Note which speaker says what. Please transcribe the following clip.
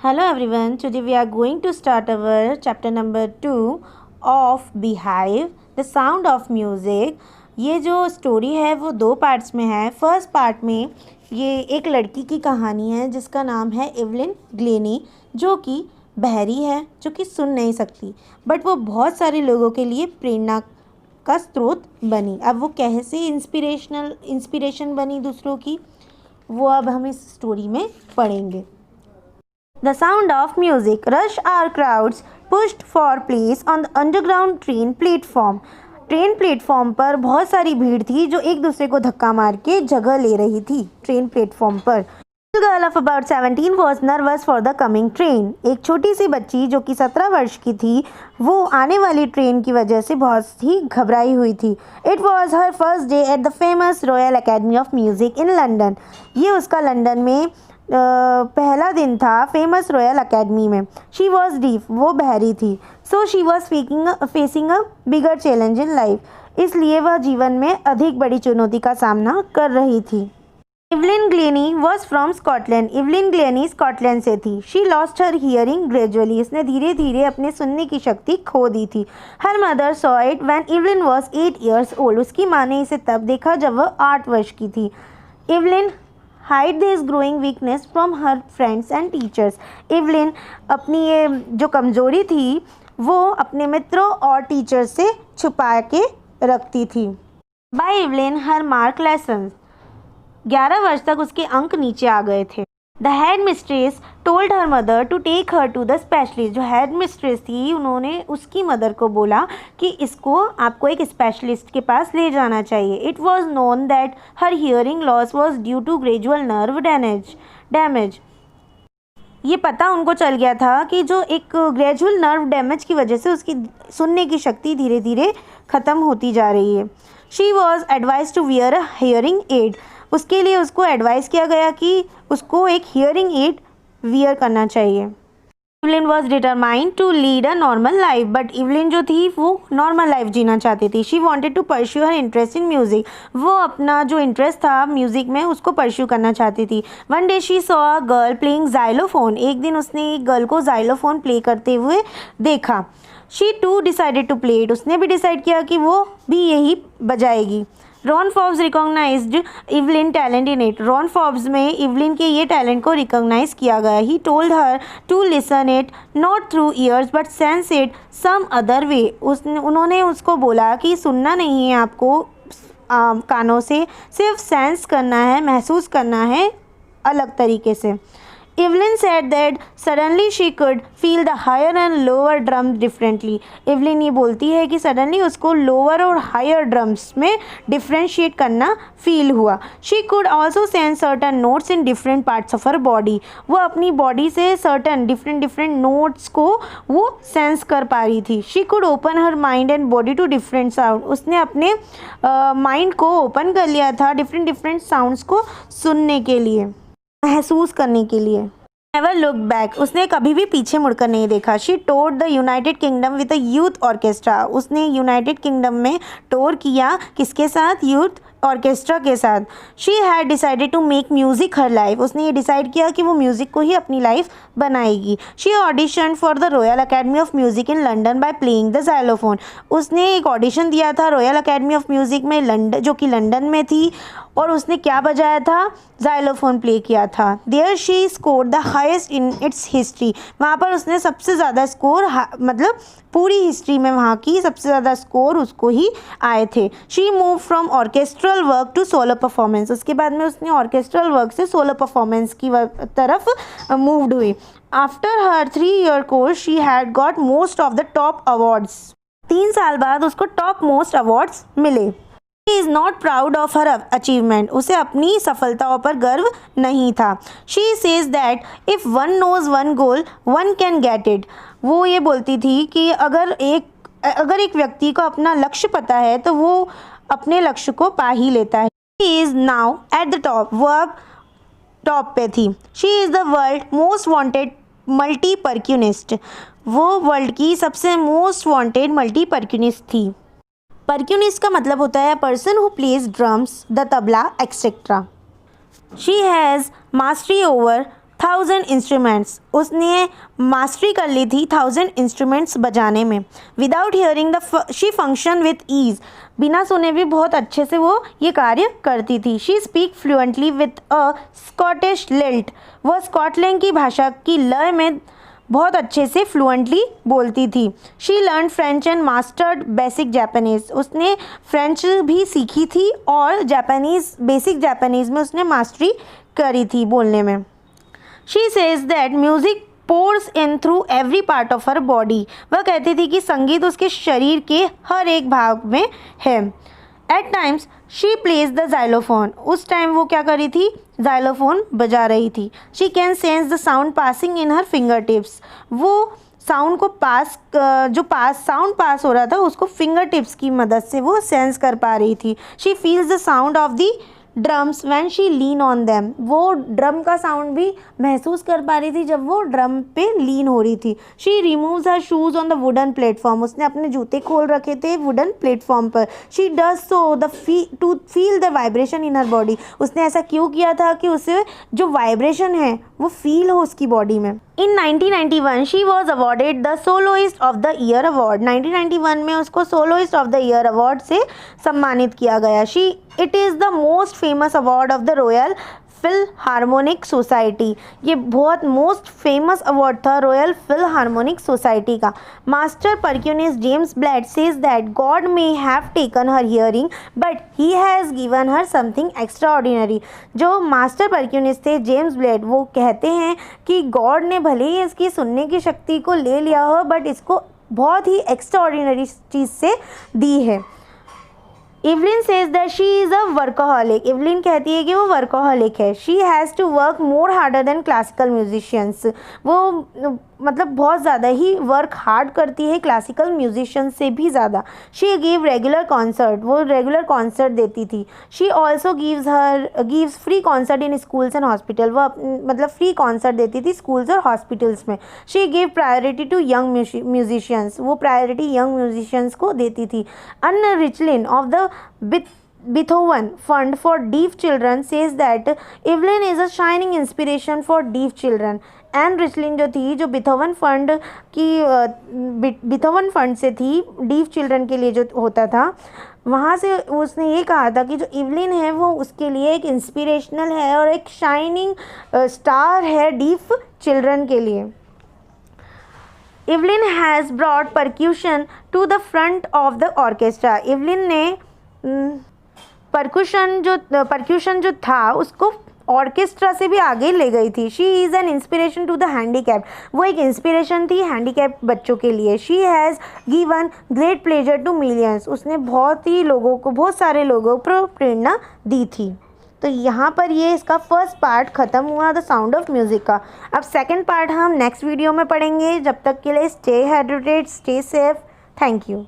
Speaker 1: Hello everyone, today we are going to start our chapter number 2 of Beehive, the sound of music. ये जो story है वो 2 parts में है. First part में ये एक लड़की की कहानी है जिसका नाम है एवलिन ग्लेनी, जो कि बहरी है, जो कि सुन नहीं सकती, बट वो बहुत सारे लोगों के लिए प्रेरणा का स्रोत बनी. अब वो कैसे इंस्पिरेशन बनी दूसरों की, वो अब हम इस स्टोरी में पढ़ेंगे. The sound of music. Rush hour crowds pushed for place on the underground train platform. Train platform पर बहुत सारी भीड़ थी जो एक दूसरे को धक्का मार के जगह ले रही थी ट्रेन प्लेटफॉर्म पर. Girl of about 17 was nervous for the coming train. एक छोटी सी बच्ची जो कि 17 वर्ष की थी, वो आने वाली ट्रेन की वजह से बहुत ही घबराई हुई थी. It was her first day at the famous Royal Academy of Music in London. ये उसका लंदन में पहला दिन था फेमस रॉयल अकेडमी में. शी वॉज डीफ, वो बहरी थी. So she was facing a bigger challenge in life, इसलिए वह जीवन में अधिक बड़ी चुनौती का सामना कर रही थी. Evelyn Glenny was from Scotland. Evelyn Glenny Scotland से थी. She lost her hearing gradually. इसने धीरे धीरे अपने सुनने की शक्ति खो दी थी. Her mother saw it when Evelyn was 8 years old. उसकी माँ ने इसे तब देखा जब वह 8 वर्ष की थी. Evelyn hide this growing weakness from her friends and teachers. Evelyn अपनी ये जो कमज़ोरी थी वो अपने मित्रों और टीचर से छुपा के रखती थी. By Evelyn her mark lessons. 11 वर्ष तक उसके अंक नीचे आ गए थे. The head mistress told her mother to take her to the specialist. जो हेड मिस्ट्रेस थी उन्होंने उसकी मदर को बोला कि इसको आपको एक स्पेशलिस्ट के पास ले जाना चाहिए. It was known that her hearing loss was due to gradual nerve damage. ये पता उनको चल गया था कि जो एक ग्रेजुअल नर्व डैमेज की वजह से उसकी सुनने की शक्ति धीरे धीरे ख़त्म होती जा रही है. She was advised to wear a hearing aid. उसके लिए उसको एडवाइस किया गया कि उसको एक हियरिंग एड वियर करना चाहिए. Evelyn was determined to lead a normal life. But Evelyn जो थी वो नॉर्मल लाइफ जीना चाहती थी. She wanted to pursue her interest in music. वो अपना जो इंटरेस्ट था म्यूज़िक में उसको परस्यू करना चाहती थी. One day she saw a girl playing xylophone. एक दिन उसने एक गर्ल को जाइलोफोन प्ले करते हुए देखा. She too decided to play it. उसने भी डिसाइड किया कि वो भी यही बजाएगी. Ron Forbes recognised Evelyn talent in it. Ron Forbes में एवलिन के ये टैलेंट को रिकॉग्नाइज किया गया. He told her to listen it not through ears but sense it some other way. उन्होंने उसको बोला कि सुनना नहीं है आपको कानों से, सिर्फ सेंस करना है, महसूस करना है अलग तरीके से. Evelyn said that suddenly she could feel the higher and lower drums differently. Evelyn ये बोलती है कि suddenly उसको lower और higher drums में differentiate करना feel हुआ. She could also sense certain notes in different parts of her body. वो अपनी body से certain different notes को वो sense कर पा रही थी. She could open her mind and body to different sound. उसने अपने mind को open कर लिया था different sounds को सुनने के लिए, महसूस करने के लिए. Never look back. उसने कभी भी पीछे मुड़कर नहीं देखा. She toured the United Kingdom with a youth orchestra. उसने यूनाइटेड किंगडम में टूर किया. किसके साथ? यूथ ऑर्केस्ट्रा के साथ. She had decided to make music her life. उसने ये डिसाइड किया कि वो म्यूज़िक को ही अपनी लाइफ बनाएगी. She audition for the royal academy of music in London by playing the xylophone. उसने एक ऑडिशन दिया था रॉयल अकेडमी ऑफ म्यूज़िक में लंदन, जो कि लंदन में थी, और उसने क्या बजाया था? जाइलोफोन प्ले किया था. There she score the highest in its history. वहाँ पर उसने सबसे ज़्यादा स्कोर, मतलब पूरी हिस्ट्री में वहाँ की सबसे ज़्यादा स्कोर उसको ही आए थे. She move from orchestral work to solo performance. उसके बाद में उसने ऑर्केस्ट्रल वर्क से सोलो परफॉर्मेंस की तरफ मूव्ड हुई. After her 3-year course she had got most of the top awards. 3 साल बाद उसको टॉप मोस्ट अवार्ड्स मिले. She is not proud of her achievement. उसे अपनी सफलताओं पर गर्व नहीं था. She says that if one knows one goal, one can get it. वो ये बोलती थी कि अगर एक व्यक्ति को अपना लक्ष्य पता है तो वो अपने लक्ष्य को पा ही लेता है. She is now at the top. वो अब टॉप पे थी. She is the world most wanted multi percussionist. वो वर्ल्ड की सबसे मोस्ट वांटेड मल्टी परक्यूनिस्ट थी. परक्यूनिस्ट का मतलब होता है person who plays drums, the tabla etcetera. She has mastery over 1000 instruments, उसने मास्टरी कर ली थी 1000 इंस्ट्रूमेंट्स बजाने में। Without hearing she function with ease, बिना सुने भी बहुत अच्छे से वो ये कार्य करती थी। She speak fluently with a Scottish lilt, वह स्कॉटलैंड की भाषा की लय में बहुत अच्छे से फ्लुएंटली बोलती थी। She learn French and mastered basic Japanese, उसने फ्रेंच भी सीखी थी और जापानीज़, बेसिक जापानीज़ में उसने मास्टरी करी थी बोलने में। She says that music pores in through every part of her body, वह कहती थी कि संगीत उसके शरीर के हर एक भाग में है। Eight times she plays the xylophone, उस टाइम वो क्या करी थी, जाइलोफोन बजा रही थी। She can sense the sound passing in her finger tips, वो साउंड को साउंड पास हो रहा था उसको फिंगर टिप्स की मदद से वो सेंस कर पा रही थी। She feels the sound of the drums when she lean on them, वो ड्रम का साउंड भी महसूस कर पा रही थी जब वो ड्रम पे लीन हो रही थी। She removes her shoes on the wooden platform, उसने अपने जूते खोल रखे थे वुडन प्लेटफॉर्म पर। She does so to feel the vibration in her body, उसने ऐसा क्यों किया था कि उसे जो वाइब्रेशन है वो फील हो उसकी बॉडी में। In 1991 she was awarded the soloist of the year award, 1991 में उसको soloist of the year award से सम्मानित किया गया। It is the most famous award of the Royal Philharmonic Society, ये बहुत मोस्ट फेमस अवार्ड था रॉयल फिलहार्मोनिक सोसाइटी का। Master percussionist James Blade says that God may have taken her hearing but he has given her something extraordinary, जो master परक्यूनिस्ट थे James blade, वो कहते हैं कि गॉड ने भले ही इसकी सुनने की शक्ति को ले लिया हो बट इसको बहुत ही एक्स्ट्रा ऑर्डिनरी चीज़ से दी है। Evelyn says that she is a workaholic, Evelyn कहती है कि वो वर्कोहलिक है। She has to work more harder than classical musicians, वो मतलब बहुत ज़्यादा ही वर्क हार्ड करती है क्लासिकल म्यूजिशियन से भी ज़्यादा। शी गिव रेगुलर कॉन्सर्ट, वो रेगुलर कॉन्सर्ट देती थी। She also gives free concert in schools and hospital, वो मतलब फ्री कॉन्सर्ट देती थी स्कूल्स और हॉस्पिटल्स में। She give priority to young musicians, वो प्रायोरिटी यंग म्यूजिशियंस को देती थी। Anna Richlin of the Beethoven Fund for Deaf Children says that Evelyn is a shining inspiration for deaf children. एन रिचलिन जो थी, जो बिथोवन फंड से थी डीफ चिल्ड्रन के लिए जो होता था, वहाँ से उसने ये कहा था कि जो इवलिन है वो उसके लिए एक इंस्पिरेशनल है और एक शाइनिंग स्टार है डीफ चिल्ड्रन के लिए। Evelyn has brought percussion to the front of the orchestra, Evelyn ने परक्यूशन जो था उसको ऑर्केस्ट्रा से भी आगे ले गई थी। She is an inspiration to the handicap, वो एक इंस्पिरेशन थी हैंडीकैप बच्चों के लिए। She has given great pleasure to millions, उसने बहुत सारे लोगों को प्रेरणा दी थी। तो यहाँ पर ये इसका फर्स्ट पार्ट ख़त्म हुआ द साउंड ऑफ म्यूज़िक का। अब सेकंड पार्ट हम नेक्स्ट वीडियो में पढ़ेंगे। जब तक के लिए stay hydrated, stay safe, thank you.